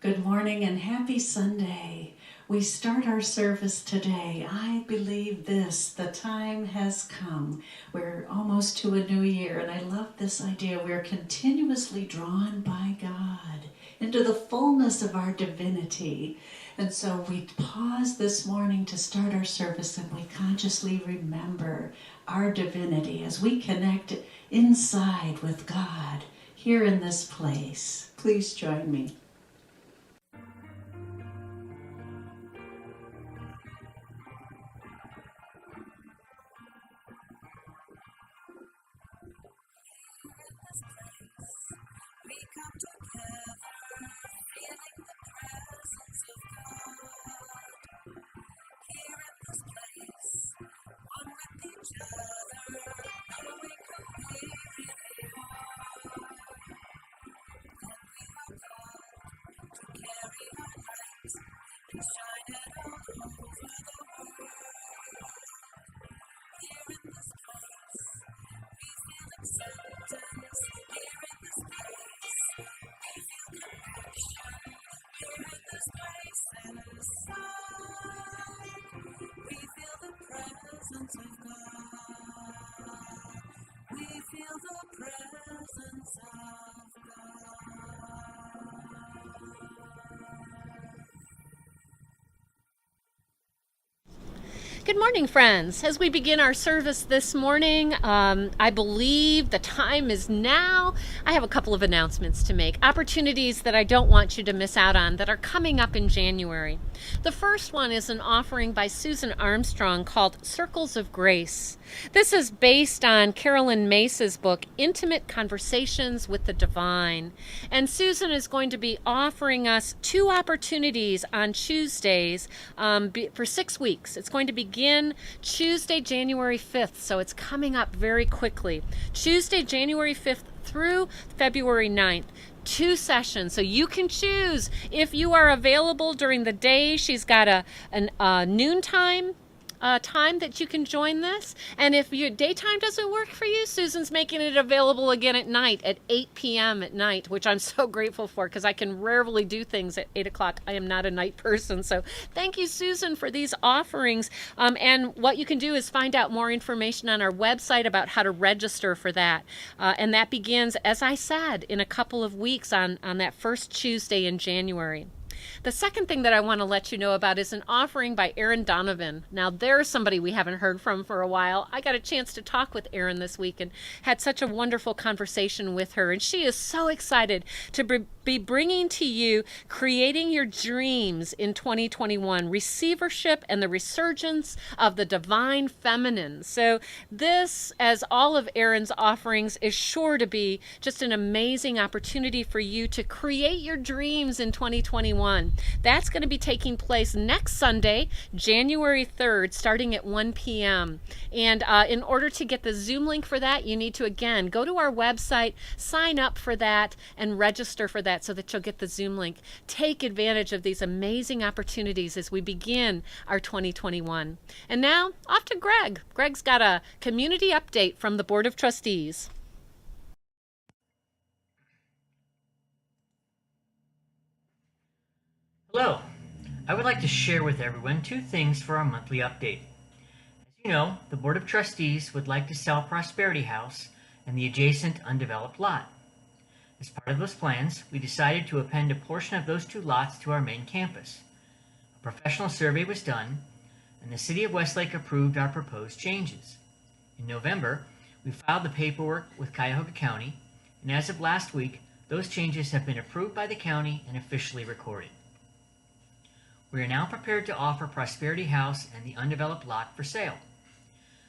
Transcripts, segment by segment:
Good morning and happy Sunday. We start our service today. I believe this, the time has come. We're almost to a new year, and I love this idea. We're continuously drawn by God into the fullness of our divinity. And so we pause this morning to start our service, and we consciously remember our divinity as we connect inside with God here in this place. Please join me. Good morning, friends. As we begin our service this morning, I believe the time is now. I have a couple of announcements to make, opportunities that I don't want you to miss out on that are coming up in January. The first one is an offering by Susan Armstrong called Circles of Grace. This is based on Carolyn Mace's book, Intimate Conversations with the Divine. And Susan is going to be offering us 2 opportunities on Tuesdays for 6 weeks. It's going to begin Tuesday, January 5th, so it's coming up very quickly. Tuesday, January 5th through February 9th. 2 sessions, so you can choose if you are available during the day. She's got a noontime time that you can join this, and if your daytime doesn't work for you, Susan's making it available again at night at 8 p.m. at night, which I'm so grateful for because I can rarely do things at 8 o'clock. I am not a night person, so thank you, Susan, for these offerings. And what you can do is find out more information on our website about how to register for that, and that begins, as I said, in a couple of weeks on that first Tuesday in January. The second thing that I want to let you know about is an offering by Erin Donovan. Now, there's somebody we haven't heard from for a while. I got a chance to talk with Erin this week and had such a wonderful conversation with her. And she is so excited to be bringing to you Creating Your Dreams in 2021, Receivership and the Resurgence of the Divine Feminine. So this, as all of Erin's offerings, is sure to be just an amazing opportunity for you to create your dreams in 2021. That's going to be taking place next Sunday, January 3rd, starting at 1 p.m. And in order to get the Zoom link for that, you need to, again, go to our website, sign up for that, and register for that so that you'll get the Zoom link. Take advantage of these amazing opportunities as we begin our 2021. And now, off to Greg. Greg's got a community update from the Board of Trustees. Hello. I would like to share with everyone 2 things for our monthly update. As you know, the Board of Trustees would like to sell Prosperity House and the adjacent undeveloped lot. As part of those plans, we decided to append a portion of those 2 lots to our main campus. A professional survey was done, and the City of Westlake approved our proposed changes. In November, we filed the paperwork with Cuyahoga County, and as of last week, those changes have been approved by the county and officially recorded. We are now prepared to offer Prosperity House and the undeveloped lot for sale.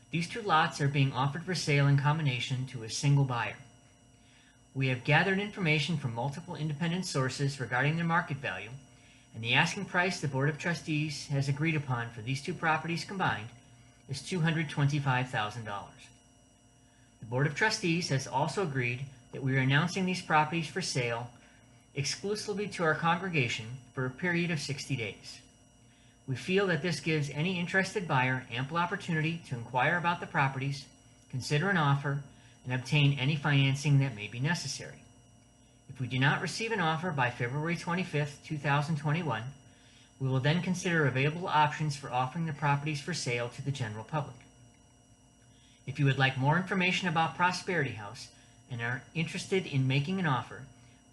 These 2 lots are being offered for sale in combination to a single buyer. We have gathered information from multiple independent sources regarding their market value, and the asking price the Board of Trustees has agreed upon for these 2 properties combined is $225,000. The Board of Trustees has also agreed that we are announcing these properties for sale exclusively to our congregation for a period of 60 days. We feel that this gives any interested buyer ample opportunity to inquire about the properties, consider an offer, and obtain any financing that may be necessary. If we do not receive an offer by February 25th, 2021, we will then consider available options for offering the properties for sale to the general public. If you would like more information about Prosperity House and are interested in making an offer,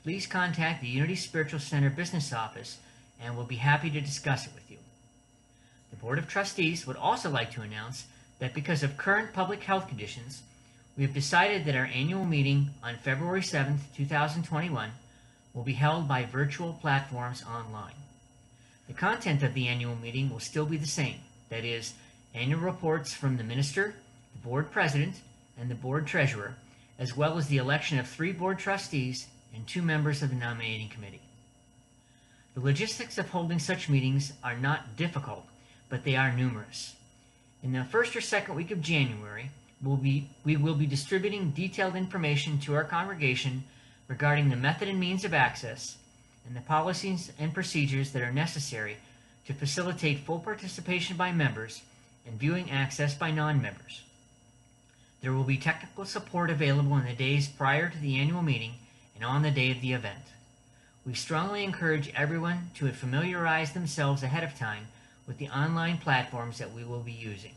please contact the Unity Spiritual Center business office and we'll be happy to discuss it with you. The Board of Trustees would also like to announce that because of current public health conditions, we have decided that our annual meeting on February 7th, 2021 will be held by virtual platforms online. The content of the annual meeting will still be the same, that is, annual reports from the minister, the board president, and the board treasurer, as well as the election of 3 board trustees and 2 members of the nominating committee. The logistics of holding such meetings are not difficult, but they are numerous. In the first or second week of January, we will be distributing detailed information to our congregation regarding the method and means of access and the policies and procedures that are necessary to facilitate full participation by members and viewing access by non-members. There will be technical support available in the days prior to the annual meeting and on the day of the event. We strongly encourage everyone to familiarize themselves ahead of time with the online platforms that we will be using.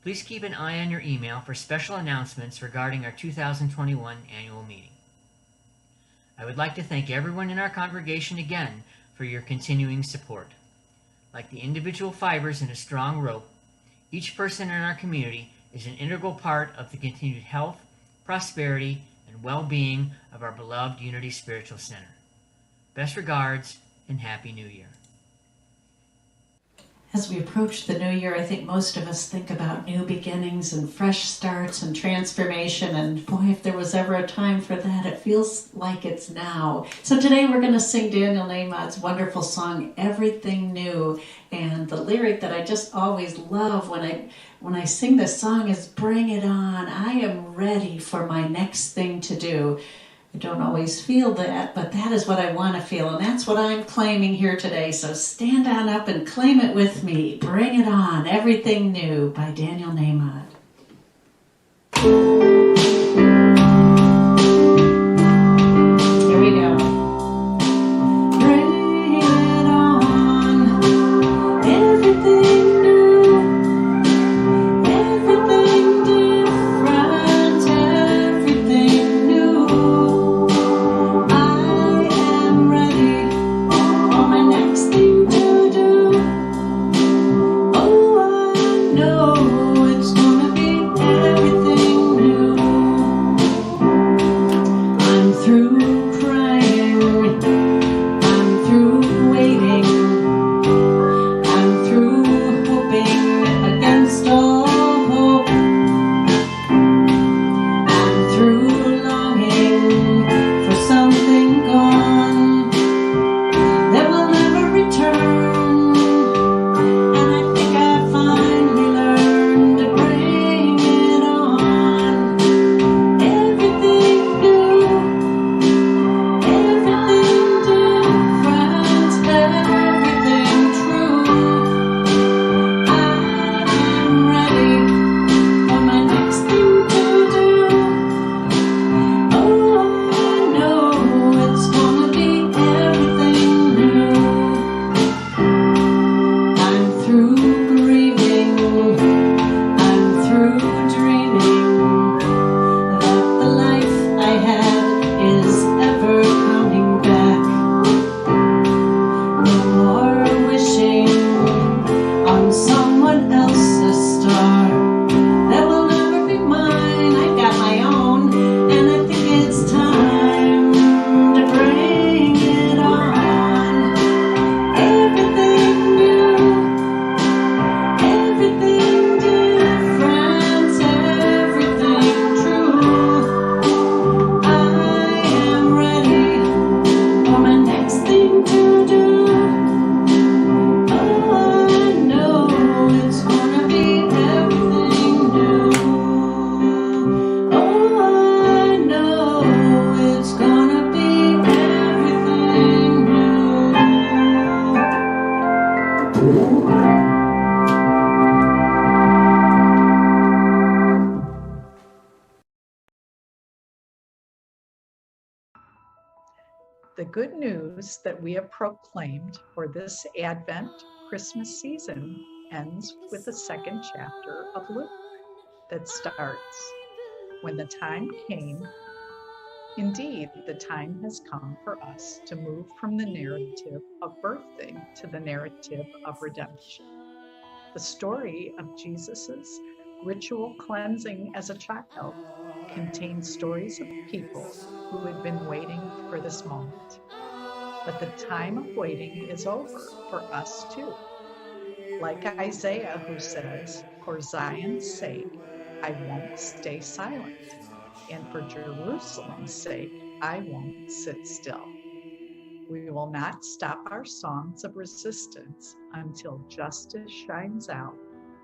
Please keep an eye on your email for special announcements regarding our 2021 annual meeting. I would like to thank everyone in our congregation again for your continuing support. Like the individual fibers in a strong rope, each person in our community is an integral part of the continued health, prosperity, and well-being of our beloved Unity Spiritual Center. Best regards, and Happy New Year. As we approach the new year, I think most of us think about new beginnings and fresh starts and transformation. And boy, if there was ever a time for that, it feels like it's now. So today we're going to sing Daniel Nahmod's wonderful song, Everything New. And the lyric that I just always love when I sing this song is, bring it on. I am ready for my next thing to do. I don't always feel that, but that is what I want to feel, and that's what I'm claiming here today. So stand on up and claim it with me. Bring it on, Everything New by Daniel Nahmod. Here we go. Bring it on, everything new, everything different, everything new. Everything new. good news that we have proclaimed for this Advent Christmas season ends with the second chapter of Luke that starts, "When the time came, indeed, the time has come for us to move from the narrative of birthing to the narrative of redemption." The story of Jesus's ritual cleansing as a child contains stories of people who had been waiting for this moment. But the time of waiting is over for us too. Like Isaiah, who says, "For Zion's sake, I won't stay silent, and for Jerusalem's sake, I won't sit still." We will not stop our songs of resistance until justice shines out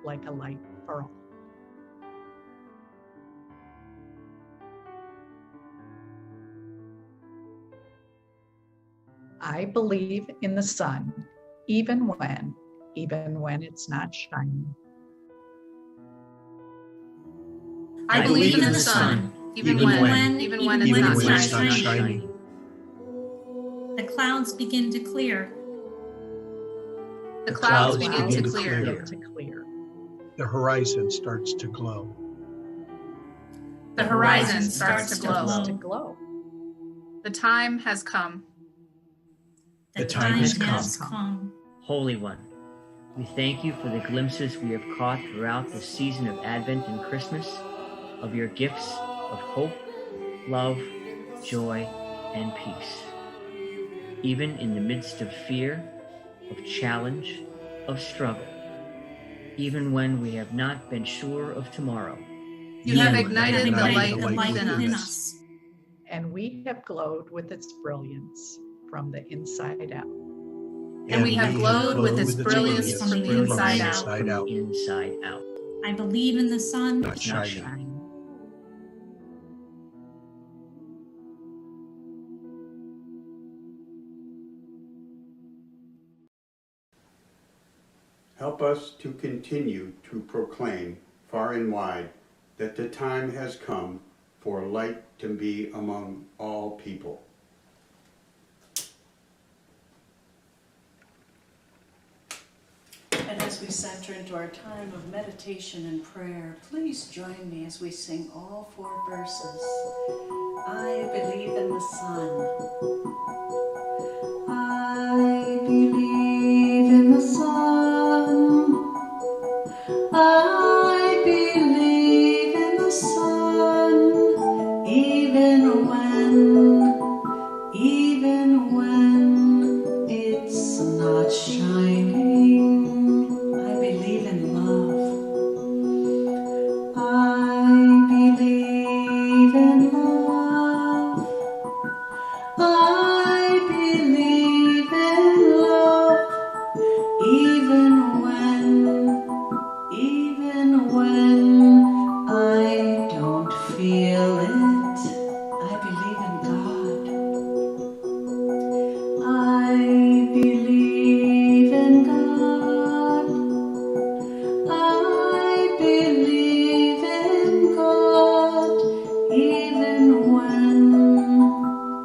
like a light for all. I believe in the sun, even when it's not shining. I believe in the sun, even when it's not shining. The clouds begin to clear. The clouds begin to clear. The horizon starts to glow. The horizon starts to glow. The time has come. The time has come. Holy One, we thank you for the glimpses we have caught throughout the season of Advent and Christmas, of your gifts of hope, love, joy, and peace. Even in the midst of fear, of challenge, of struggle, even when we have not been sure of tomorrow, you have ignited the light within us. And we have glowed with its brilliance from the inside out. And we have glowed with its brilliance from the inside out. Inside out. I believe in the sun, Not shining. Help us to continue to proclaim far and wide that the time has come for light to be among all people. And as we center into our time of meditation and prayer, please join me as we sing all 4 verses. I believe in the sun. I believe in the sun. I believe in the sun, even when it's not shining. I believe in love. I believe in love. I believe in love, even when I don't feel it. I believe in God. I believe in God. I believe in God,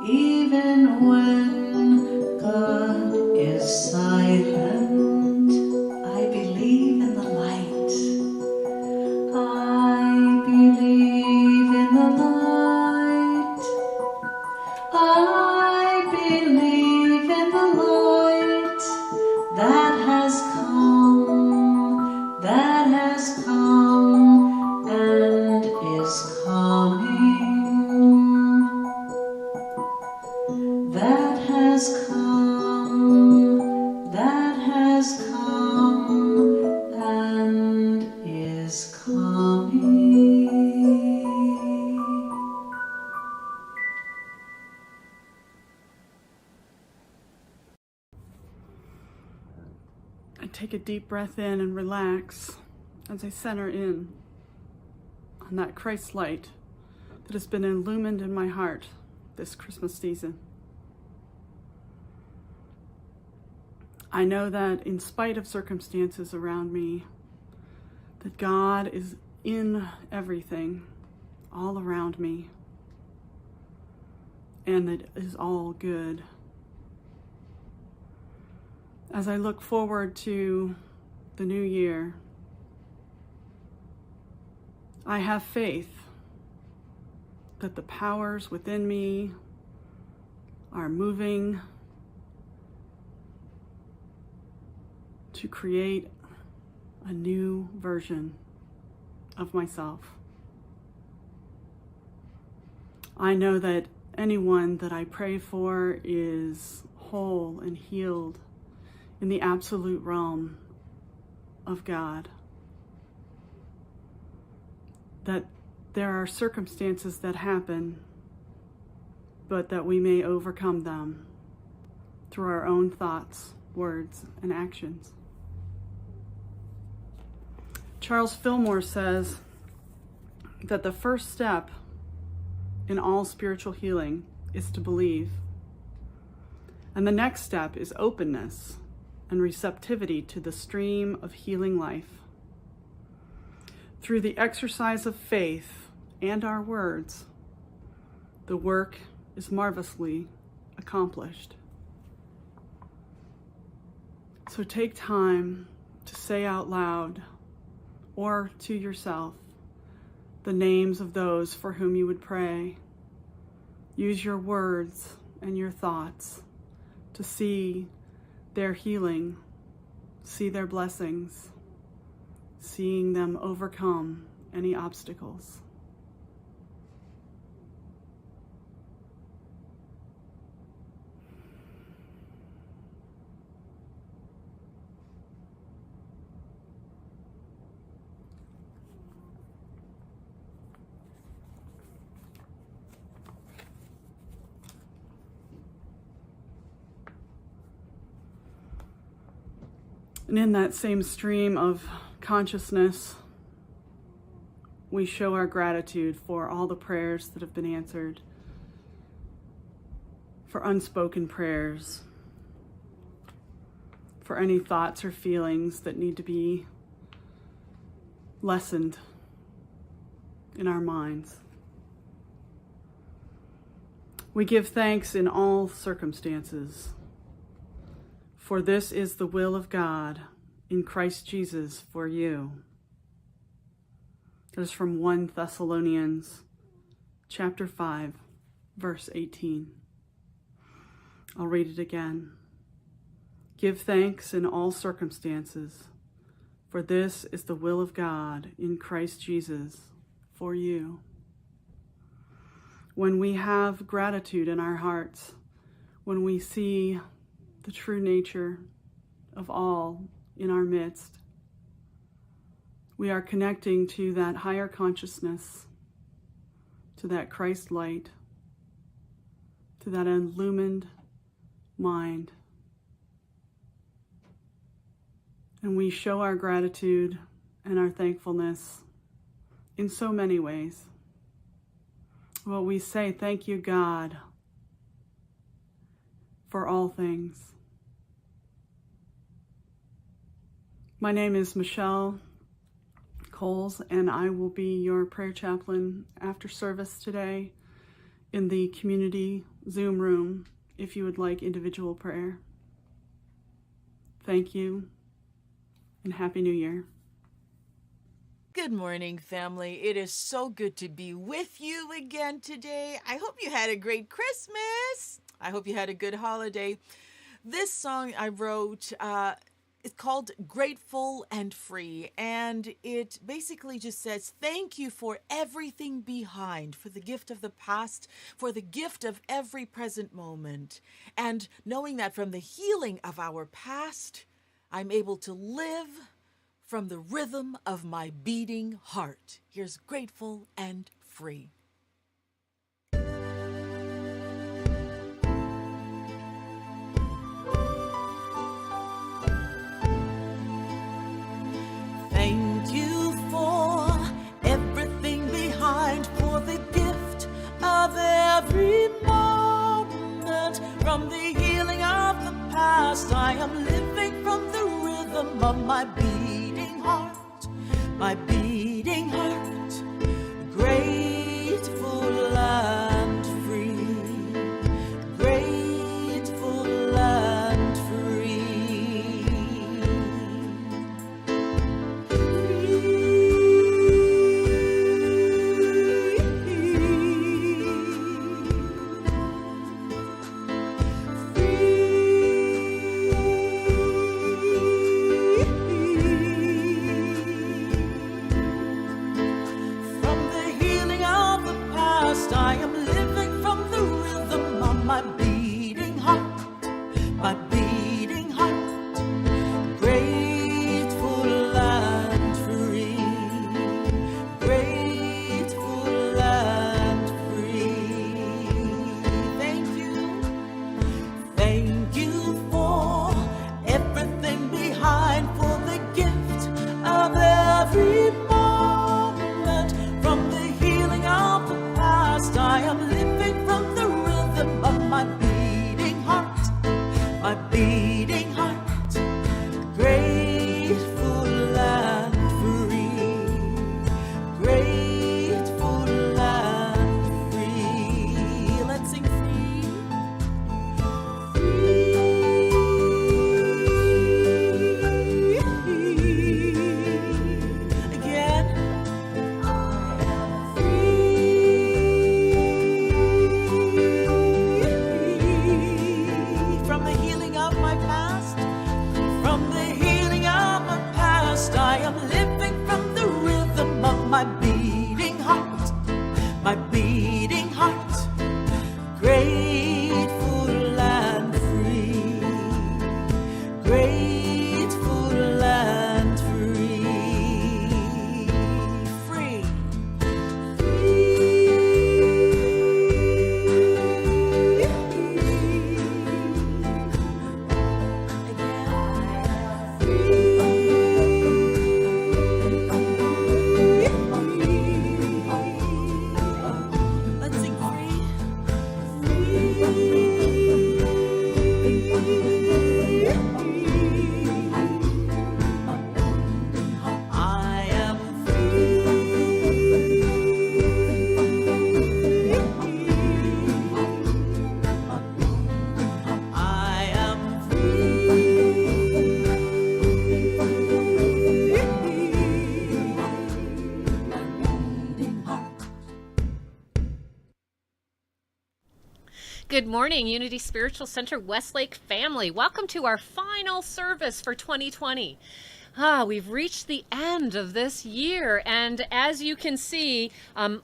even when God is silent. I believe in the light. I believe in the light. I believe in the light that has come and is coming. That has come and is coming. I take a deep breath in and relax as I center in on that Christ light that has been illumined in my heart this Christmas season. I know that in spite of circumstances around me, that God is in everything, all around me, and that it is all good As I look forward to the new year, I have faith that the powers within me are moving to create a new version of myself. I know that anyone that I pray for is whole and healed in the absolute realm of God. That there are circumstances that happen, but that we may overcome them through our own thoughts, words, and actions. Charles Fillmore says that the first step in all spiritual healing is to believe. And the next step is openness and receptivity to the stream of healing life. Through the exercise of faith and our words, the work is marvelously accomplished. So take time to say out loud or to yourself the names of those for whom you would pray. Use your words and your thoughts to see their healing, see their blessings, seeing them overcome any obstacles. And in that same stream of consciousness, we show our gratitude for all the prayers that have been answered, for unspoken prayers, for any thoughts or feelings that need to be lessened in our minds. We give thanks in all circumstances, for this is the will of God in Christ Jesus for you. That is from 1 Thessalonians chapter 5, verse 18. I'll read it again. Give thanks in all circumstances, for this is the will of God in Christ Jesus for you. When we have gratitude in our hearts, when we see the true nature of all in our midst, we are connecting to that higher consciousness, to that Christ light, to that illumined mind. And we show our gratitude and our thankfulness in so many ways. Well, we say, thank you, God, for all things. My name is Michelle Coles, and I will be your prayer chaplain after service today in the community Zoom room if you would like individual prayer. Thank you, and Happy New Year. Good morning, family. It is so good to be with you again today. I hope you had a great Christmas. I hope you had a good holiday. This song I wrote, it's called Grateful and Free, and it basically just says, thank you for everything behind, for the gift of the past, for the gift of every present moment. And knowing that from the healing of our past, I'm able to live from the rhythm of my beating heart. Here's Grateful and Free. Thank you for everything behind, for the gift of every moment. From the healing of the past, I am living from the rhythm of my beating heart. My beating heart, grateful and free. Grateful and free. past. I am living from the rhythm of my beating heart, my beating heart, grateful and free, grateful and free. Thank you for everything behind, for the gift of every moment. From the healing of the past, I am living from the rhythm of my beating heart, my beating heart, grateful and free, grateful and free. Let's sing free. From the healing of my past, from the healing of my past, I am living from the rhythm of my beating heart, my beating heart, grateful and free, grateful and free, free. Let's sing free. I am I am Good morning, Unity Spiritual Center Westlake family. Welcome to our final service for 2020. We've reached the end of this year, and as you can see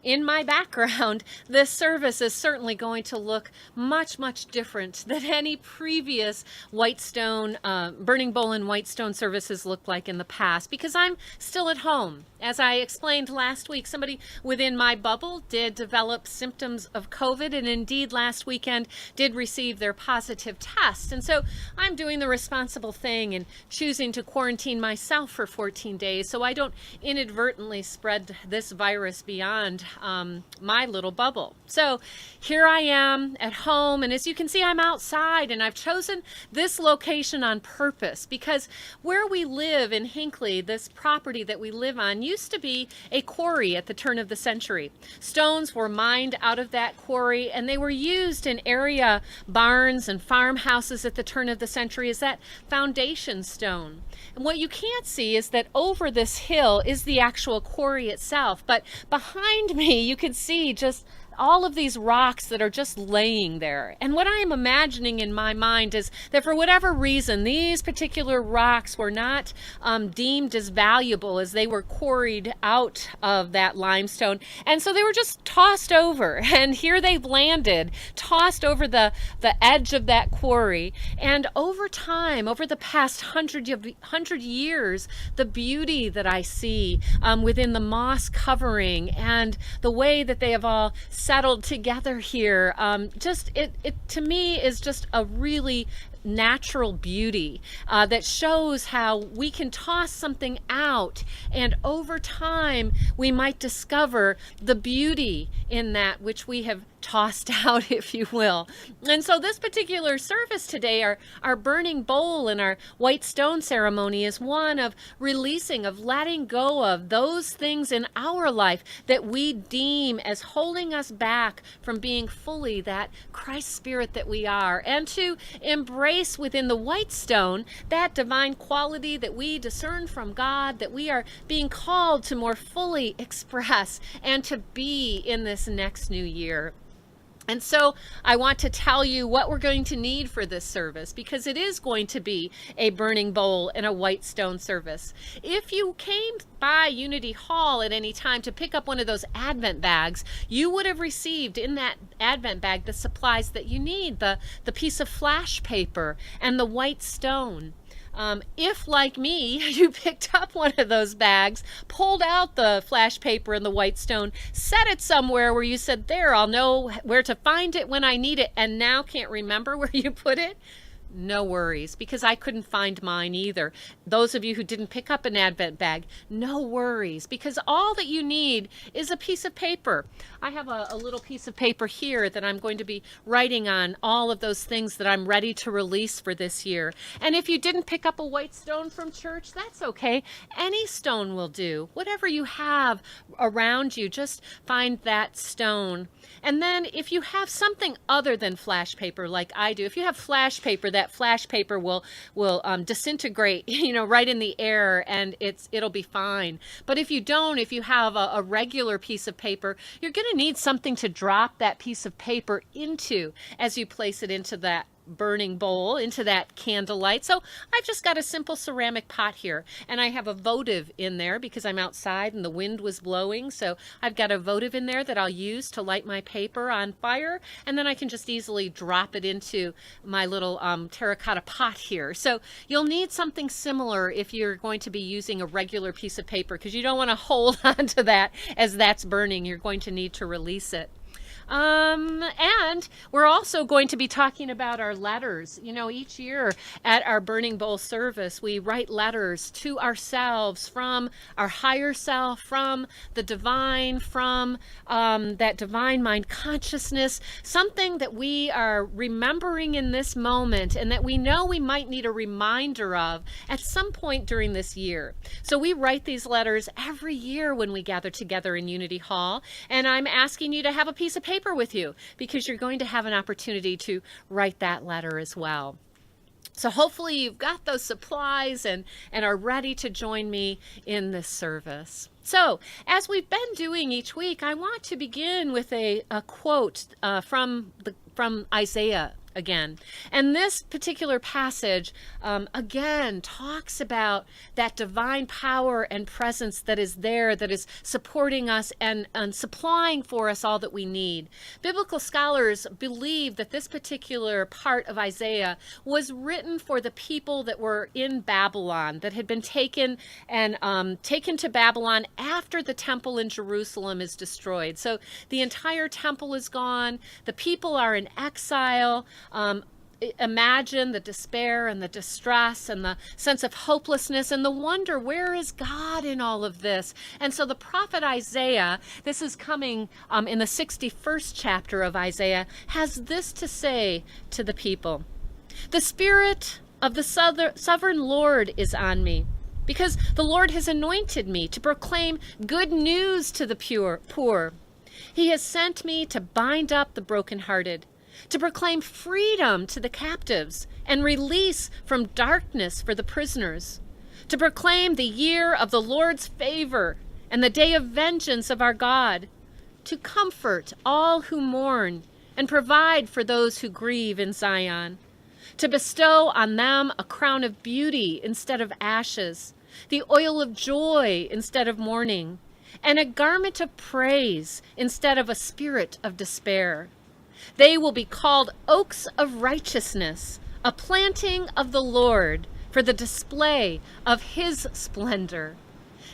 in my background, this service is certainly going to look much, much different than any previous Whitestone, Burning Bowl and Whitestone services looked like in the past, because I'm still at home. As I explained last week, somebody within my bubble did develop symptoms of COVID, and indeed last weekend did receive their positive test. And so I'm doing the responsible thing and choosing to quarantine myself for 14 days so I don't inadvertently spread this virus beyond my little bubble. So here I am at home, and as you can see, I'm outside, and I've chosen this location on purpose because where we live in Hinckley, this property that we live on, used to be a quarry at the turn of the century. Stones were mined out of that quarry, and they were used in area barns and farmhouses at the turn of the century as that foundation stone. And what you can't see is that over this hill is the actual quarry itself, but behind me you can see just all of these rocks that are just laying there. And what I am imagining in my mind is that for whatever reason, these particular rocks were not deemed as valuable as they were quarried out of that limestone. And so they were just tossed over. And here they've landed, tossed over the edge of that quarry. And over time, over the past 100 years, the beauty that I see within the moss covering and the way that they have all settled together here, it to me is just a really natural beauty that shows how we can toss something out, and over time we might discover the beauty in that which we have tossed out, if you will. And so this particular service today, our burning bowl and our white stone ceremony, is one of releasing, of letting go of those things in our life that we deem as holding us back from being fully that Christ spirit that we are, and to embrace within the white stone that divine quality that we discern from God, that we are being called to more fully express and to be in this next new year. And so I want to tell you what we're going to need for this service, because it is going to be a burning bowl and a white stone service. If you came by Unity Hall at any time to pick up one of those Advent bags, you would have received in that Advent bag the supplies that you need, the piece of flash paper and the white stone. If, like me, you picked up one of those bags, pulled out the flash paper and the white stone, set it somewhere where you said, there, I'll know where to find it when I need it, and now can't remember where you put it, no worries, because I couldn't find mine either. Those of you who didn't pick up an Advent bag, no worries, because all that you need is a piece of paper. I have a little piece of paper here that I'm going to be writing on all of those things that I'm ready to release for this year. And if you didn't pick up a white stone from church, that's okay. Any stone will do. Whatever you have around you, just find that stone. And then if you have something other than flash paper, like I do, if you have flash paper, that flash paper will disintegrate, right in the air, and it'll be fine. But if you don't, if you have a regular piece of paper, you're going to need something to drop that piece of paper into as you place it into that burning bowl, into that candlelight. So I've just got a simple ceramic pot here, and I have a votive in there because I'm outside and the wind was blowing. So I've got a votive in there that I'll use to light my paper on fire, and then I can just easily drop it into my little terracotta pot here. So you'll need something similar if you're going to be using a regular piece of paper, because you don't want to hold on to that as that's burning. You're going to need to release it. And we're also going to be talking about our letters. Each year at our Burning Bowl service, we write letters to ourselves from our higher self, from the divine, from that divine mind consciousness, something that we are remembering in this moment and that we know we might need a reminder of at some point during this year. So we write these letters every year when we gather together in Unity Hall, and I'm asking you to have a piece of paper with you, because you're going to have an opportunity to write that letter as well. So hopefully you've got those supplies and are ready to join me in this service. So as we've been doing each week, I want to begin with a quote from Isaiah again. And this particular passage, again, talks about that divine power and presence that is there, that is supporting us and supplying for us all that we need. Biblical scholars believe that this particular part of Isaiah was written for the people that were in Babylon, that had been taken to Babylon after the temple in Jerusalem is destroyed. So the entire temple is gone. The people are in exile. Imagine the despair and the distress and the sense of hopelessness and the wonder, where is God in all of this? And so the prophet Isaiah, this is coming in the 61st chapter of Isaiah, has this to say to the people. The Spirit of the sovereign Lord is on me, because the Lord has anointed me to proclaim good news to the poor. He has sent me to bind up the brokenhearted, to proclaim freedom to the captives and release from darkness for the prisoners, to proclaim the year of the Lord's favor and the day of vengeance of our God, to comfort all who mourn and provide for those who grieve in Zion, to bestow on them a crown of beauty instead of ashes, the oil of joy instead of mourning, and a garment of praise instead of a spirit of despair. They will be called oaks of righteousness, a planting of the Lord for the display of his splendor.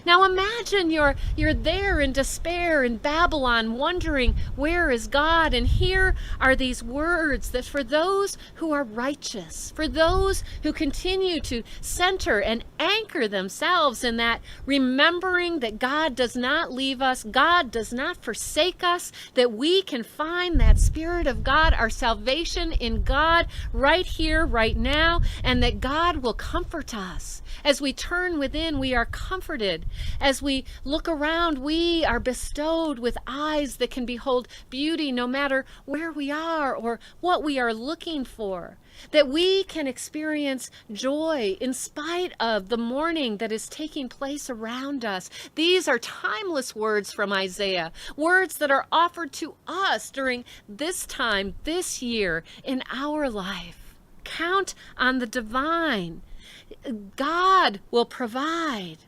Now imagine you're there in despair in Babylon, wondering, where is God? And here are these words that for those who are righteous, for those who continue to center and anchor themselves in that remembering that God does not leave us, God does not forsake us, that we can find that Spirit of God, our salvation in God right here, right now, and that God will comfort us. As we turn within, we are comforted As we look around, we are bestowed with eyes that can behold beauty no matter where we are or what we are looking for. That we can experience joy in spite of the mourning that is taking place around us. These are timeless words from Isaiah, words that are offered to us during this time, this year, in our life. Count on the divine. God will provide.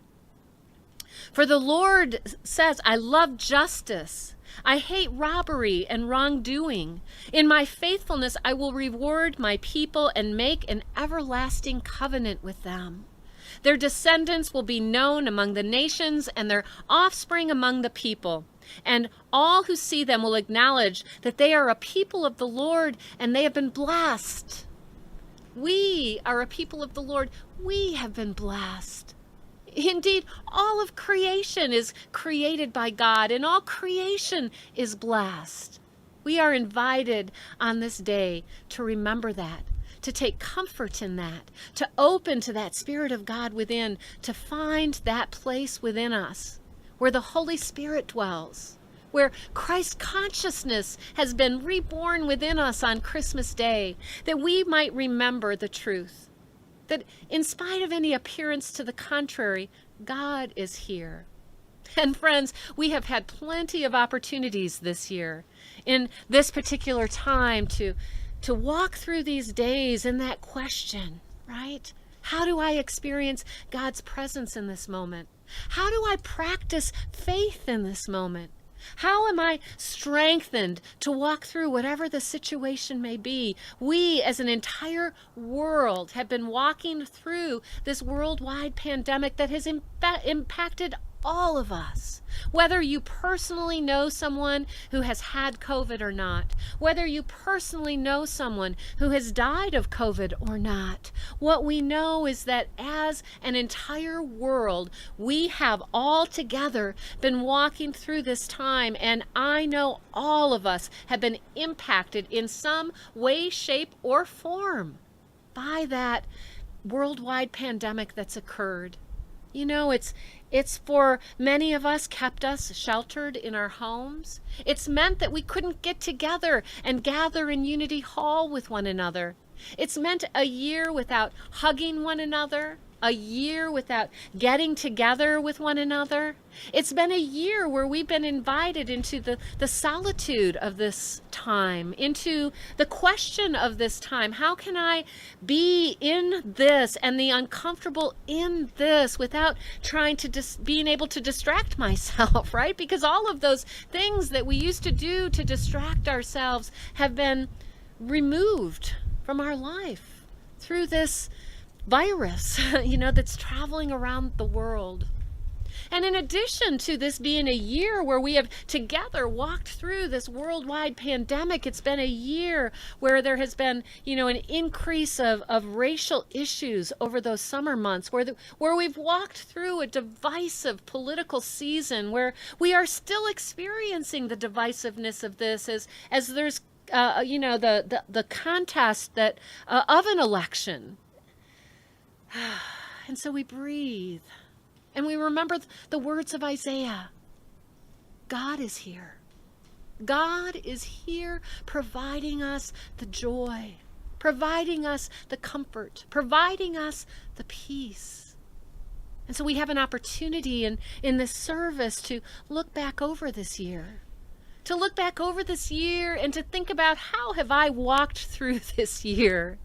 For the Lord says, I love justice. I hate robbery and wrongdoing. In my faithfulness, I will reward my people and make an everlasting covenant with them. Their descendants will be known among the nations and their offspring among the people. And all who see them will acknowledge that they are a people of the Lord and they have been blessed. We are a people of the Lord. We have been blessed. Indeed, all of creation is created by God, and all creation is blessed. We are invited on this day to remember that, to take comfort in that, to open to that Spirit of God within, to find that place within us where the Holy Spirit dwells, where Christ consciousness has been reborn within us on Christmas Day, that we might remember the truth. That in spite of any appearance to the contrary, God is here. And friends, we have had plenty of opportunities this year in this particular time to walk through these days in that question, right? How do I experience God's presence in this moment? How do I practice faith in this moment? How am I strengthened to walk through whatever the situation may be? We, as an entire world, have been walking through this worldwide pandemic that has impacted all of us. Whether you personally know someone who has had COVID or not, whether you personally know someone who has died of COVID or not, what we know is that as an entire world, we have all together been walking through this time, and I know all of us have been impacted in some way, shape, or form by that worldwide pandemic that's occurred. You know, it's for many of us kept us sheltered in our homes. It's meant that we couldn't get together and gather in Unity Hall with one another. It's meant a year without hugging one another, a year without getting together with one another. It's been a year where we've been invited into the solitude of this time, into the question of this time. How can I be in this and the uncomfortable in this without trying to being able to distract myself, right? Because all of those things that we used to do to distract ourselves have been removed from our life through this virus, that's traveling around the world. And in addition to this being a year where we have together walked through this worldwide pandemic, it's been a year where there has been, an increase of racial issues over those summer months, where we've walked through a divisive political season, where we are still experiencing the divisiveness of this as there's, the contest that of an election. And so we breathe and we remember the words of Isaiah. God is here. God is here providing us the joy, providing us the comfort, providing us the peace. And so we have an opportunity in this service to look back over this year. To look back over this year and to think about, how have I walked through this year?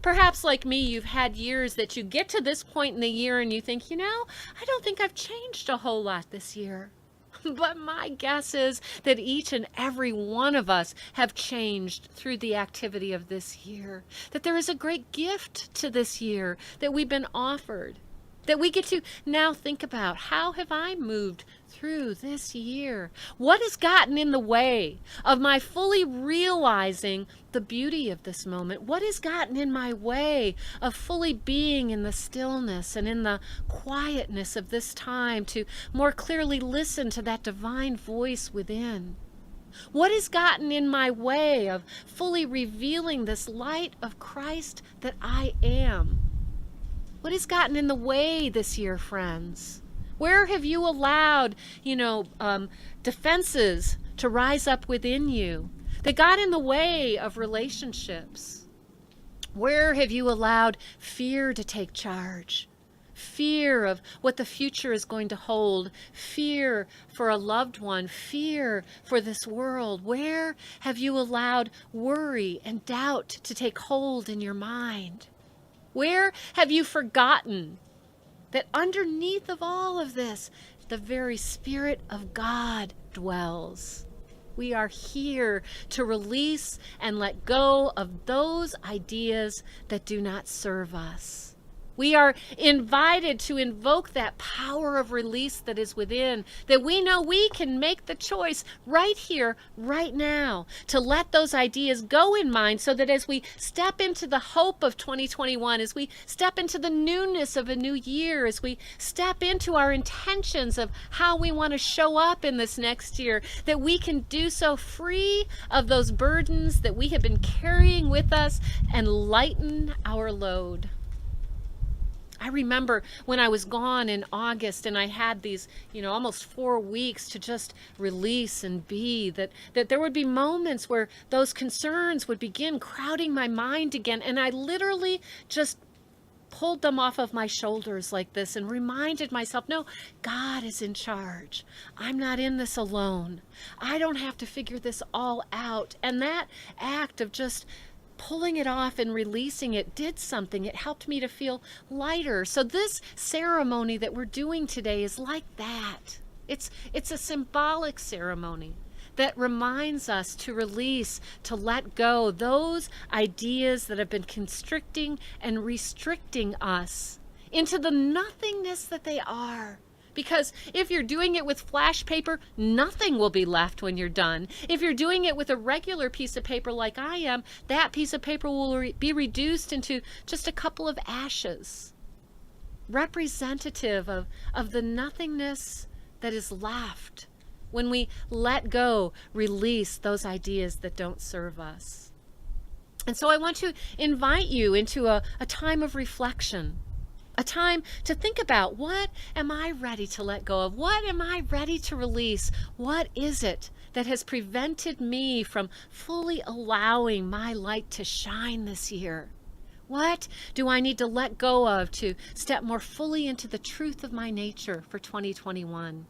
Perhaps like me, you've had years that you get to this point in the year and you think, I don't think I've changed a whole lot this year. But my guess is that each and every one of us have changed through the activity of this year. That there is a great gift to this year that we've been offered. That we get to now think about, how have I moved through this year? What has gotten in the way of my fully realizing the beauty of this moment? What has gotten in my way of fully being in the stillness and in the quietness of this time to more clearly listen to that divine voice within? What has gotten in my way of fully revealing this light of Christ that I am? What has gotten in the way this year, friends? Where have you allowed, defenses to rise up within you that got in the way of relationships? Where have you allowed fear to take charge? Fear of what the future is going to hold, fear for a loved one, fear for this world. Where have you allowed worry and doubt to take hold in your mind? Where have you forgotten that underneath of all of this, the very Spirit of God dwells? We are here to release and let go of those ideas that do not serve us. We are invited to invoke that power of release that is within, that we know we can make the choice right here, right now, to let those ideas go in mind so that as we step into the hope of 2021, as we step into the newness of a new year, as we step into our intentions of how we want to show up in this next year, that we can do so free of those burdens that we have been carrying with us and lighten our load. I remember when I was gone in August and I had these, almost 4 weeks to just release and be, that there would be moments where those concerns would begin crowding my mind again. And I literally just pulled them off of my shoulders like this and reminded myself, no, God is in charge. I'm not in this alone. I don't have to figure this all out. And that act of just pulling it off and releasing it did something. It helped me to feel lighter. So this ceremony that we're doing today is like that. It's a symbolic ceremony that reminds us to release, to let go those ideas that have been constricting and restricting us into the nothingness that they are. Because if you're doing it with flash paper, nothing will be left when you're done. If you're doing it with a regular piece of paper like I am, that piece of paper will be reduced into just a couple of ashes, representative of the nothingness that is left when we let go, release those ideas that don't serve us. And so I want to invite you into a time of reflection. A time to think about, what am I ready to let go of? What am I ready to release? What is it that has prevented me from fully allowing my light to shine this year? What do I need to let go of to step more fully into the truth of my nature for 2021?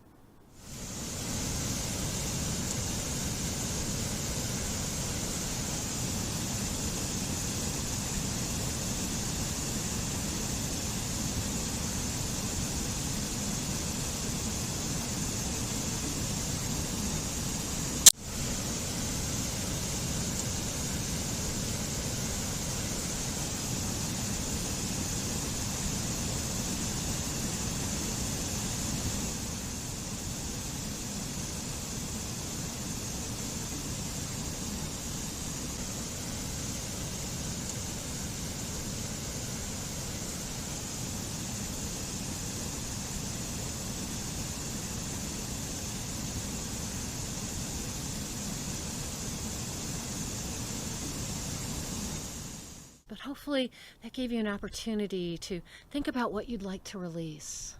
But hopefully that gave you an opportunity to think about what you'd like to release.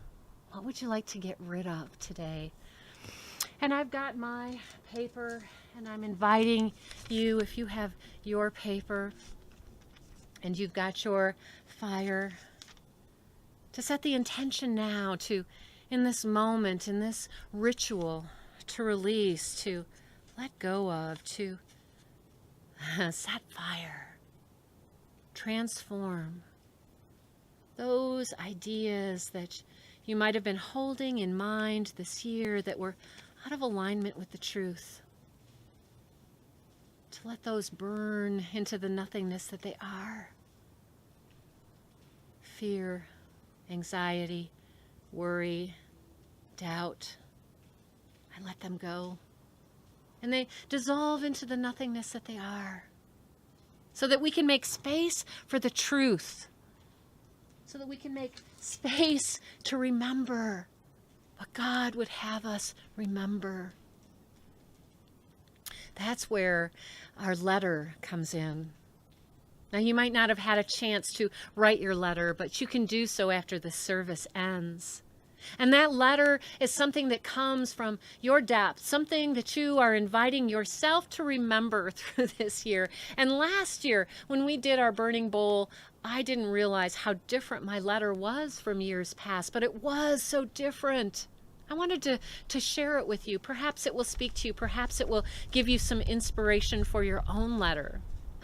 What would you like to get rid of today? And I've got my paper, and I'm inviting you, if you have your paper and you've got your fire, to set the intention now to, in this moment, in this ritual, to release, to let go of, to set fire. Transform those ideas that you might have been holding in mind this year that were out of alignment with the truth. To let those burn into the nothingness that they are. Fear, anxiety, worry, doubt. I let them go. And they dissolve into the nothingness that they are. So that we can make space for the truth. So that we can make space to remember what God would have us remember. That's where our letter comes in. Now, you might not have had a chance to write your letter, but you can do so after the service ends. And that letter is something that comes from your depth, something that you are inviting yourself to remember through this year. And last year, when we did our Burning Bowl, I didn't realize how different my letter was from years past, but it was so different. I wanted to share it with you. Perhaps it will speak to you. Perhaps it will give you some inspiration for your own letter.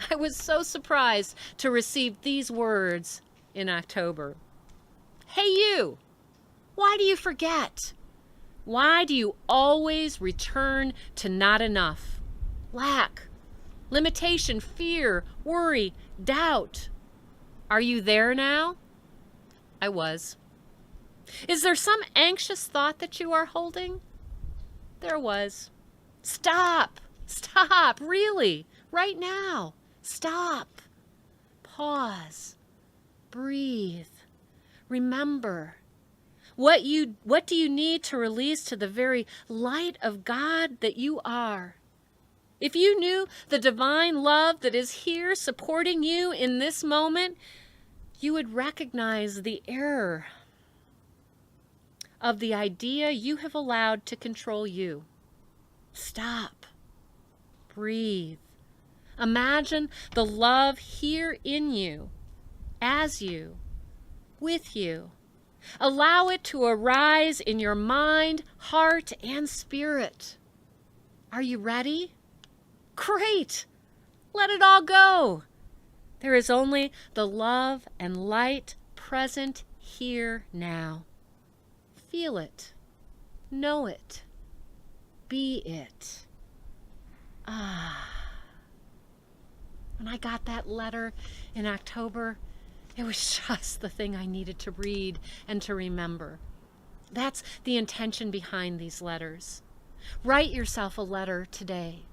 I was so surprised to receive these words in October. Hey, you! Why do you forget? Why do you always return to not enough? Lack, limitation, fear, worry, doubt. Are you there now? I was. Is there some anxious thought that you are holding? There was. Stop. Stop. Really. Right now. Stop. Pause. Breathe. Remember. What do you need to release to the very light of God that you are? If you knew the divine love that is here supporting you in this moment, you would recognize the error of the idea you have allowed to control you. Stop. Breathe. Imagine the love here in you, as you, with you. Allow it to arise in your mind, heart, and spirit. Are you ready? Great! Let it all go. There is only the love and light present here now. Feel it. Know it. Be it. When I got that letter in October, it was just the thing I needed to read and to remember. That's the intention behind these letters. Write yourself a letter today,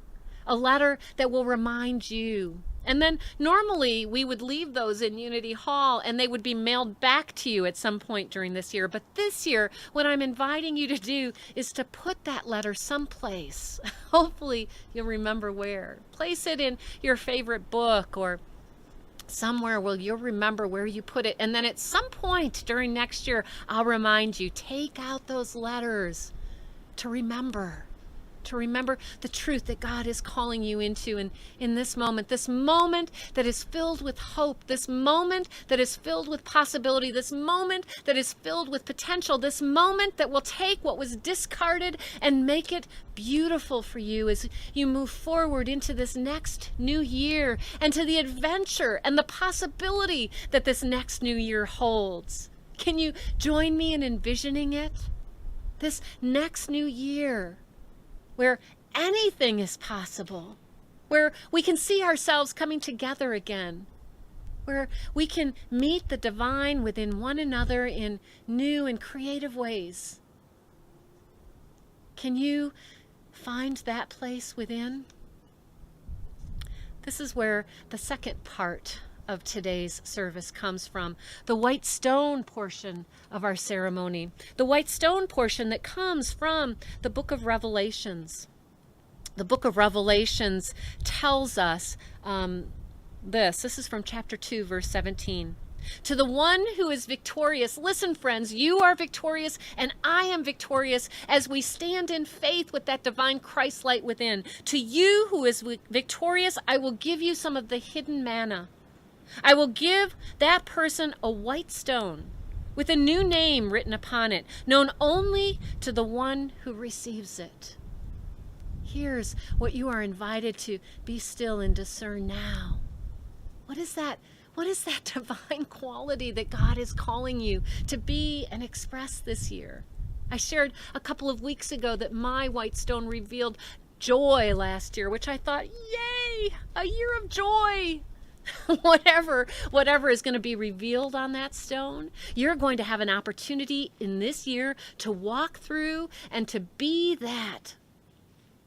a letter that will remind you. And then normally we would leave those in Unity Hall and they would be mailed back to you at some point during this year. But this year, what I'm inviting you to do is to put that letter someplace. Hopefully you'll remember where. Place it in your favorite book or somewhere where you'll remember where you put it. And then at some point during next year, I'll remind you, take out those letters to remember the truth that God is calling you into. And in this moment that is filled with hope, this moment that is filled with possibility, this moment that is filled with potential, this moment that will take what was discarded and make it beautiful for you as you move forward into this next new year and to the adventure and the possibility that this next new year holds. Can you join me in envisioning it? This next new year, where anything is possible, where we can see ourselves coming together again, where we can meet the divine within one another in new and creative ways. Can you find that place within? This is where the second part of today's service comes from, the white stone portion of our ceremony, the white stone portion that comes from the book of Revelations. The book of Revelations tells us this is from chapter 2, verse 17. To the one who is victorious, listen friends, you are victorious and I am victorious as we stand in faith with that divine Christ light within. To you who is victorious, I will give you some of the hidden manna. I will give that person a white stone with a new name written upon it, known only to the one who receives it. Here's what you are invited to be still and discern now. What is that? What is that divine quality that God is calling you to be and express this year? I shared a couple of weeks ago that my white stone revealed joy last year, which I thought, yay, a year of joy. Whatever is going to be revealed on that stone, you're going to have an opportunity in this year to walk through and to be that.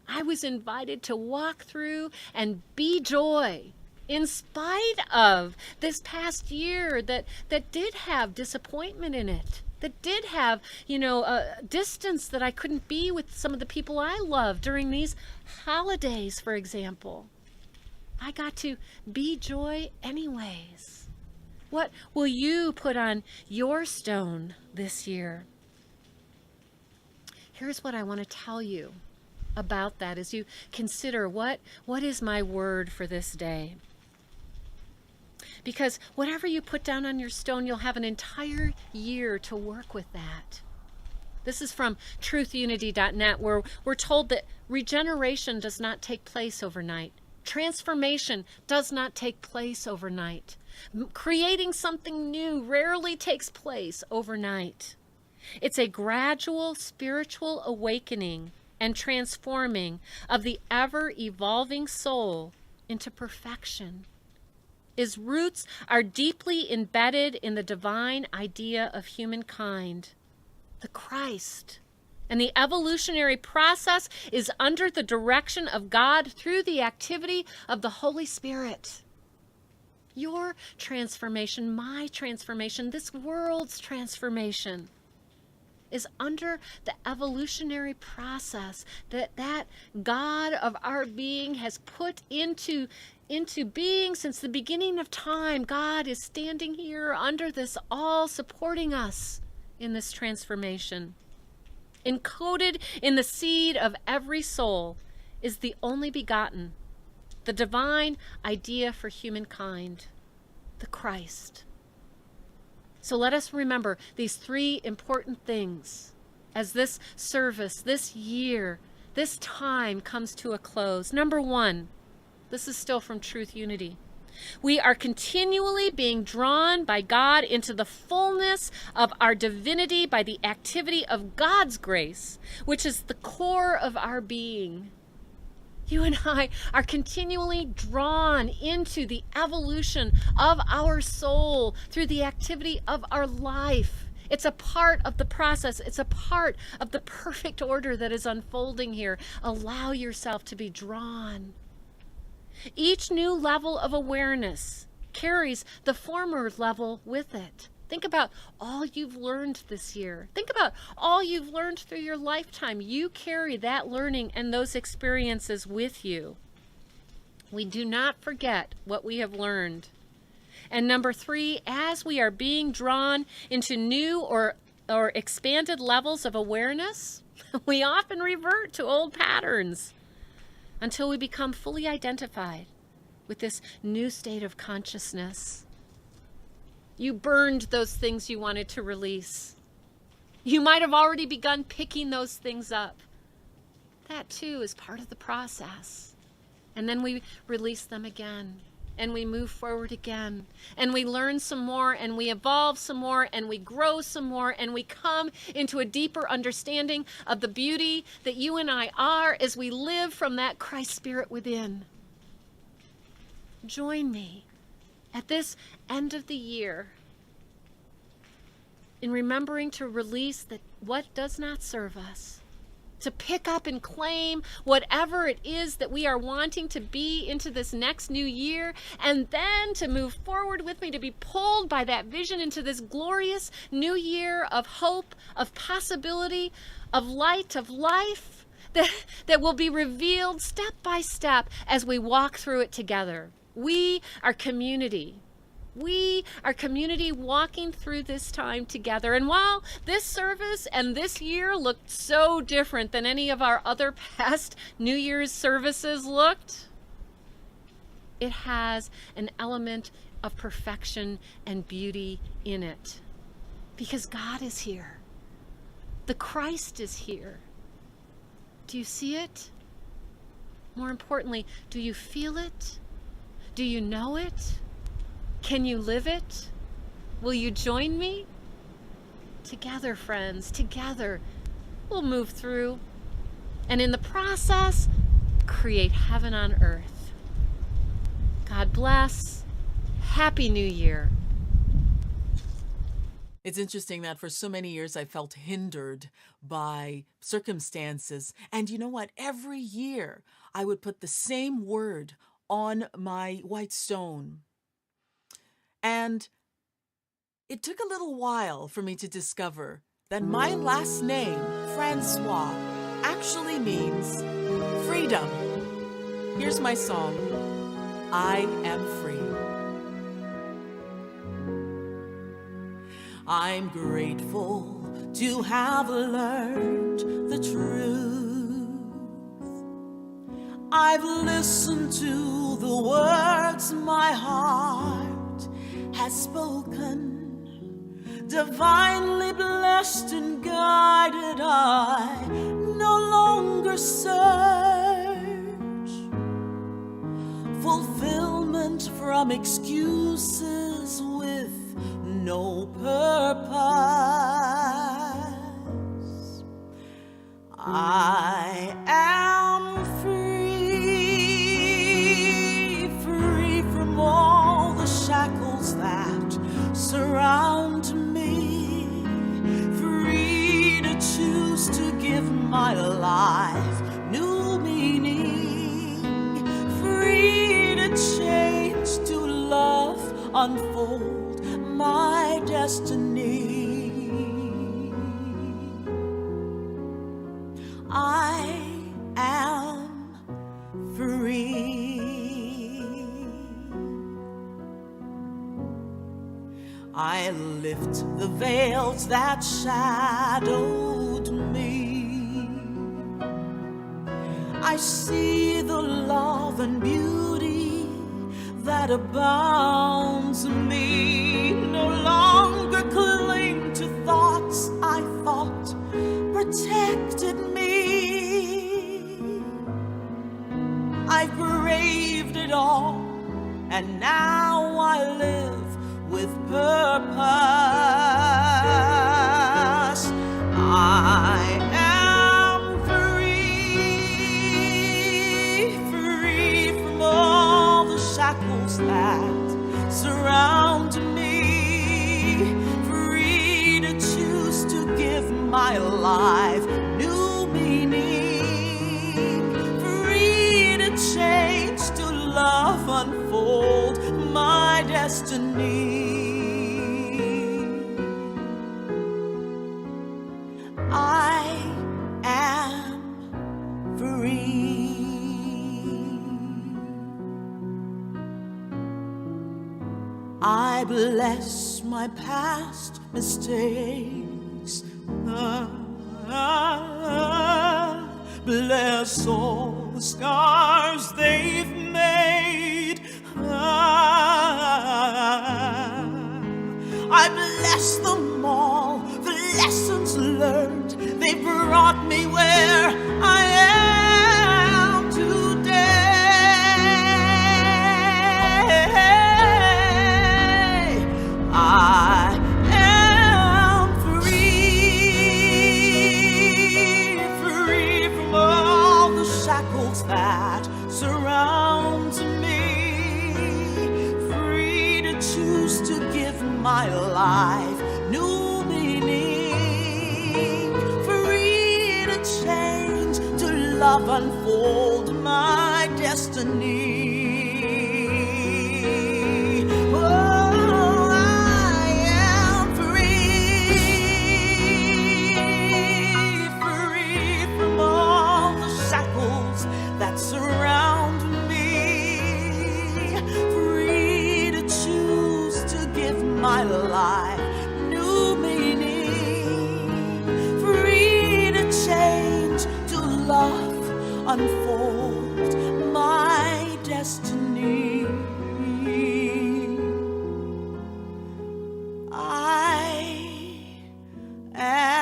I was invited to walk through and be joy in spite of this past year that did have disappointment in it, that did have, a distance that I couldn't be with some of the people I love during these holidays, for example. I got to be joy anyways. What will you put on your stone this year? Here's what I want to tell you about that as you consider what is my word for this day. Because whatever you put down on your stone, you'll have an entire year to work with that. This is from truthunity.net, where we're told that regeneration does not take place overnight. Transformation does not take place overnight. Creating something new rarely takes place overnight. It's a gradual spiritual awakening and transforming of the ever-evolving soul into perfection. Its roots are deeply embedded in the divine idea of humankind, the Christ. And the evolutionary process is under the direction of God through the activity of the Holy Spirit. Your transformation, my transformation, this world's transformation is under the evolutionary process that God of our being has put into being since the beginning of time. God is standing here under this, all supporting us in this transformation. Encoded in the seed of every soul is the only begotten, the divine idea for humankind, the Christ. So let us remember these three important things as this service, this year, this time comes to a close. Number one, this is still from Truth Unity. We are continually being drawn by God into the fullness of our divinity by the activity of God's grace, which is the core of our being. You and I are continually drawn into the evolution of our soul through the activity of our life. It's a part of the process. It's a part of the perfect order that is unfolding here. Allow yourself to be drawn. Each new level of awareness carries the former level with it. Think about all you've learned this year. Think about all you've learned through your lifetime. You carry that learning and those experiences with you. We do not forget what we have learned. And number three, as we are being drawn into new or expanded levels of awareness, we often revert to old patterns until we become fully identified with this new state of consciousness. You burned those things you wanted to release. You might have already begun picking those things up. That too is part of the process. And then we release them again, and we move forward again, and we learn some more, and we evolve some more, and we grow some more, and we come into a deeper understanding of the beauty that you and I are as we live from that Christ Spirit within. Join me at this end of the year in remembering to release what does not serve us, to pick up and claim whatever it is that we are wanting to be into this next new year, and then to move forward with me, to be pulled by that vision into this glorious new year of hope, of possibility, of light, of life that will be revealed step by step as we walk through it together. We are community. We are community walking through this time together. And while this service and this year looked so different than any of our other past New Year's services looked, it has an element of perfection and beauty in it. Because God is here. The Christ is here. Do you see it? More importantly, do you feel it? Do you know it? Can you live it? Will you join me? Together, friends, together, we'll move through, and in the process, create heaven on earth. God bless. Happy New Year. It's interesting that for so many years I felt hindered by circumstances. And you know what? Every year I would put the same word on my white stone. And it took a little while for me to discover that my last name, Francois, actually means freedom. Here's my song. I am free. I'm grateful to have learned the truth. I've listened to the words my heart has spoken. Divinely blessed and guided, I no longer search fulfillment from excuses with no purpose. I am free, free from all the shackles that surround me, free to choose to give my life new meaning, free to change, to love, unfold my destiny. I am free. I lift the veils that shadowed me. I see the love and beauty that abounds in me. No longer cling to thoughts I thought protected me. I've braved it all, and now I live with purpose. I am free, free from all the shackles that surround me, free to choose to give my life new meaning, free to change, to love, unfold my destiny. I am free. I bless my past mistakes. Bless all the scars they've made. I bless them all, the lessons learned. They brought me where I am today. I am free, free from all the shackles that surround me, free to choose to give my life new meaning, free to change, to love, unfold my destiny. Oh, I am free, free from all the shackles that surround me, free to choose to give my life new meaning, free to change, to love, unfold my destiny. I am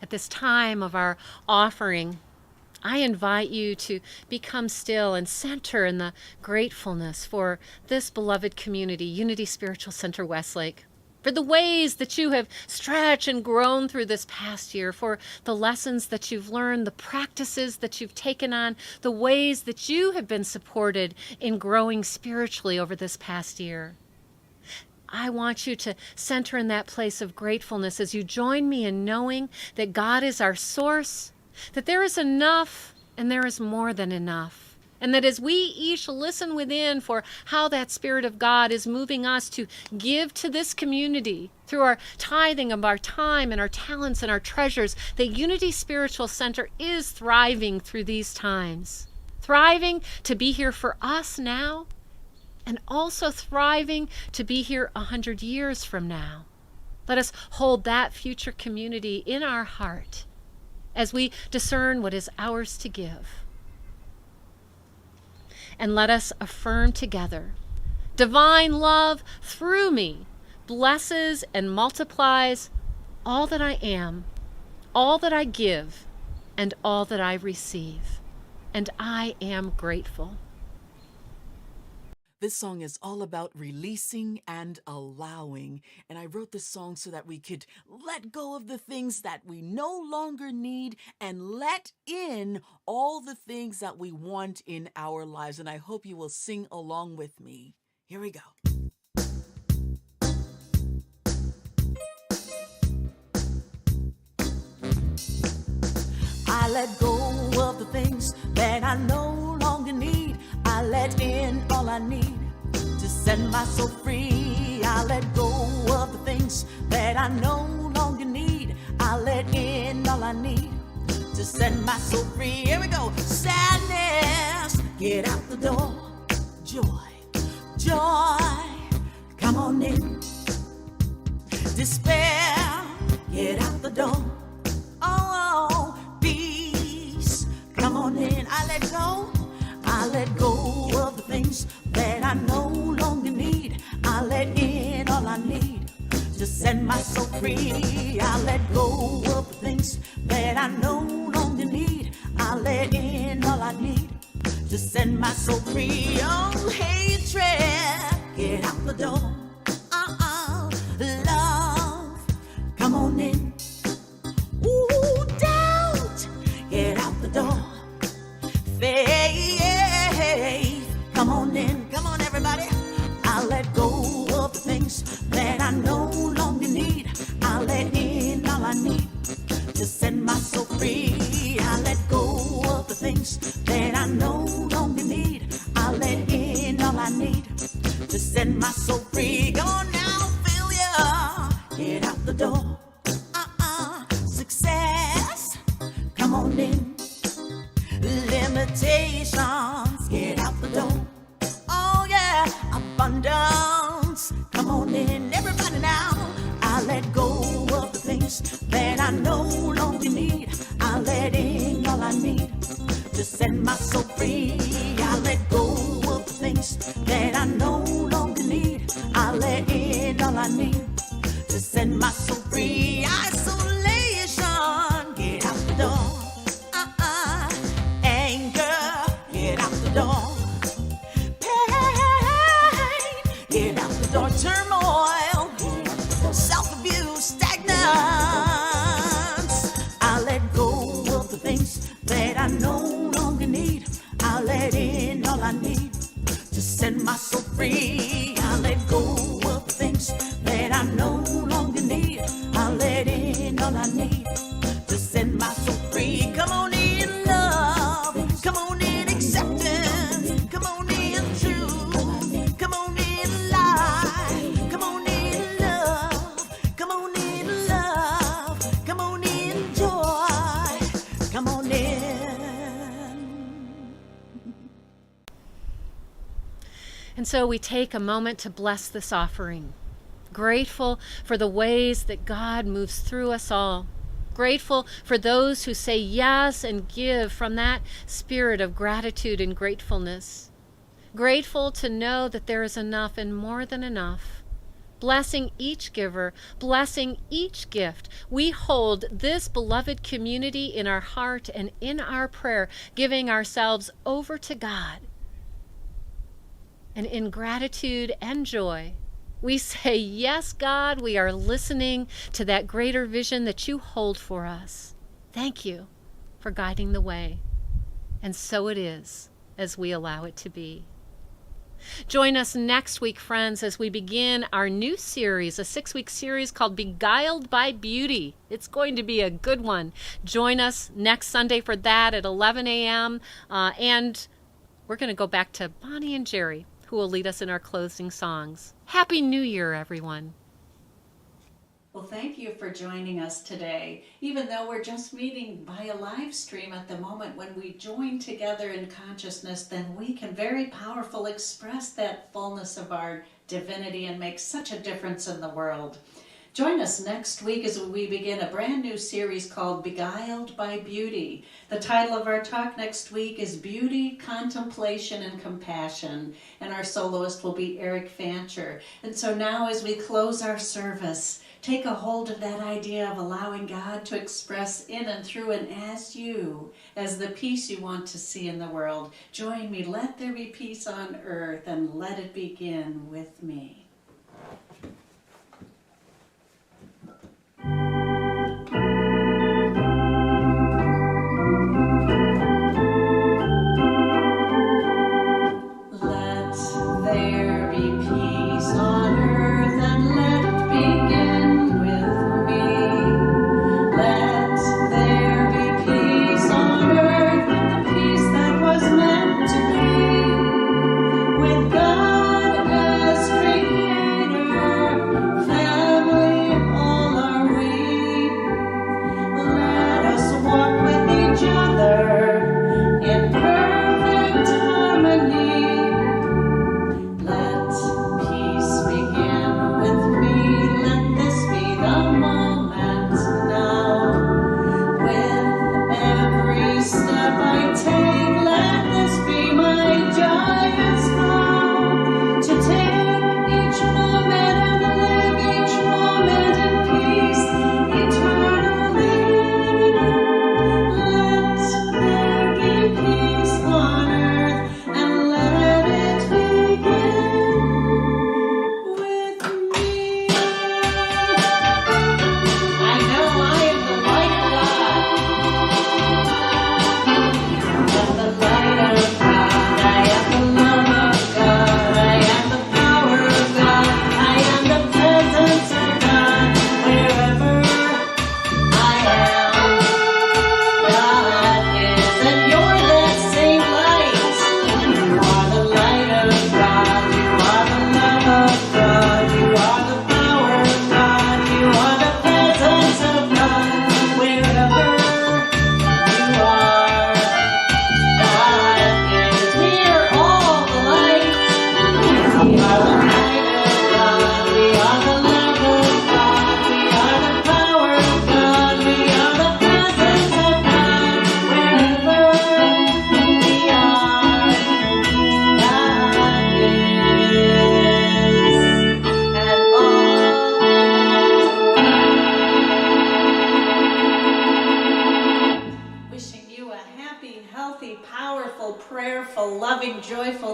At this time of our offering, I invite you to become still and center in the gratefulness for this beloved community, Unity Spiritual Center Westlake, for the ways that you have stretched and grown through this past year, for the lessons that you've learned, the practices that you've taken on, the ways that you have been supported in growing spiritually over this past year. I want you to center in that place of gratefulness as you join me in knowing that God is our source, that there is enough and there is more than enough. And that as we each listen within for how that Spirit of God is moving us to give to this community through our tithing of our time and our talents and our treasures, that Unity Spiritual Center is thriving through these times. Thriving to be here for us now, and also thriving to be here 100 years from now. Let us hold that future community in our heart as we discern what is ours to give. And let us affirm together, divine love through me blesses and multiplies all that I am, all that I give, and all that I receive. And I am grateful. This song is all about releasing and allowing. And I wrote this song so that we could let go of the things that we no longer need and let in all the things that we want in our lives. And I hope you will sing along with me. Here we go. I let go of the things that I no longer need. I let in all I need to set my soul free. I let go of the things that I no longer need. I let in all I need to set my soul free. Here we go. Sadness, get out the door. Joy, joy, come on in. Despair, get out the door. Oh, peace, come on in. I let go of the things that I no longer need. I let in all I need to set my soul free. I let go of the things that I no longer need. I let in all I need to set my soul free. Oh, hatred, get out the door. Love, come on in. Ooh, doubt, get out the door. Faith, come on in. Come on, everybody. I let go of the things that I no longer need. I let in all I need to set my soul free. I let go of the things that I no longer need. I let in all I need to set my soul free. Come on now, failure, get out the door. Success, come on in. Limitations, get out the door. Oh yeah, abundance, come on in. Everybody now, I let go of the things that I no longer need. I let in all I need to set my soul free. I let go of the things that I no longer need. I let in all I need to set my soul free. Isolation, get out the door. Anger, get out the door. Pain, get out the door. Turmoil, self-abuse, stagnance. I let go of the things that I no longer need. I let in all I need to set my soul free. I let go of the things that I no longer need. I let in all I need to set my soul free. Come on in, love. Come on in, acceptance. Come on in, truth. Come on in, light. Come on in, love. Come on in, love. Come on in, joy. Come on in. And so we take a moment to bless this offering, grateful for the ways that God moves through us all. Grateful for those who say yes and give from that spirit of gratitude and gratefulness. Grateful to know that there is enough and more than enough. Blessing each giver, blessing each gift. We hold this beloved community in our heart and in our prayer, giving ourselves over to God. And in gratitude and joy, we say, yes, God, we are listening to that greater vision that you hold for us. Thank you for guiding the way. And so it is as we allow it to be. Join us next week, friends, as we begin our new series, a 6-week series called Beguiled by Beauty. It's going to be a good one. Join us next Sunday for that at 11 a.m. And we're going to go back to Bonnie and Jerry, who will lead us in our closing songs. Happy New Year, everyone. Well, thank you for joining us today. Even though we're just meeting by a live stream at the moment, when we join together in consciousness, then we can very powerfully express that fullness of our divinity and make such a difference in the world. Join us next week as we begin a brand new series called Beguiled by Beauty. The title of our talk next week is Beauty, Contemplation, and Compassion, and our soloist will be Eric Fancher. And so now as we close our service, take a hold of that idea of allowing God to express in and through and as you, as the peace you want to see in the world. Join me, let there be peace on earth, and let it begin with me.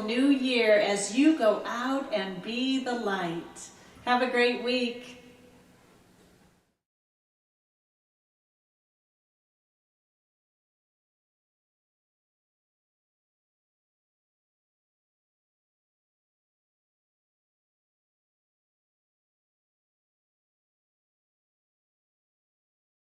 New Year as you go out and be the light. Have a great week.